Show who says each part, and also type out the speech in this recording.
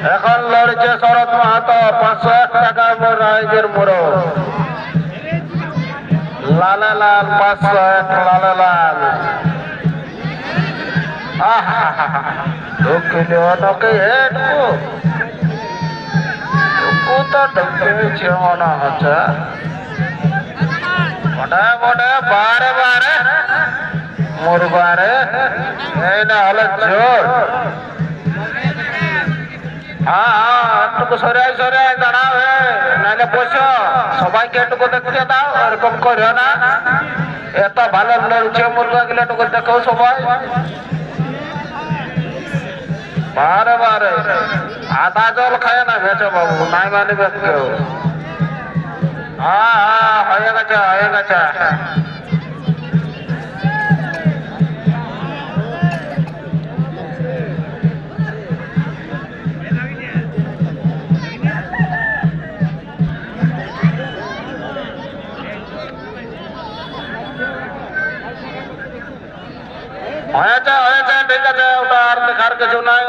Speaker 1: এখন লড়ছে শরৎ মাহাতো 501 টাকার রাইজের মোড় লালে লাল 501 লালে লাল ঢুকিলে অনকে হেটকু তো ঢুকেছে মনে হচ্ছে বটে বটে বারে বারে মুরবারে এই না হলে জোর একটু সরে সরে দাঁড়াও নাহলে বসো সবাইকে একটু দেখতে দাও এরকম করো না এত ভালো লড়ছে মুরগা গুলো একটু দেখো সবাই বারে বারে আদা জল খায় না ভেজো বাবু নাই মানিবে কেউ হয়ে গেছে হয়ে গেছে হয়েছে হয়েছে ঠিক আছে ওটা আর দেখার কিছু নাই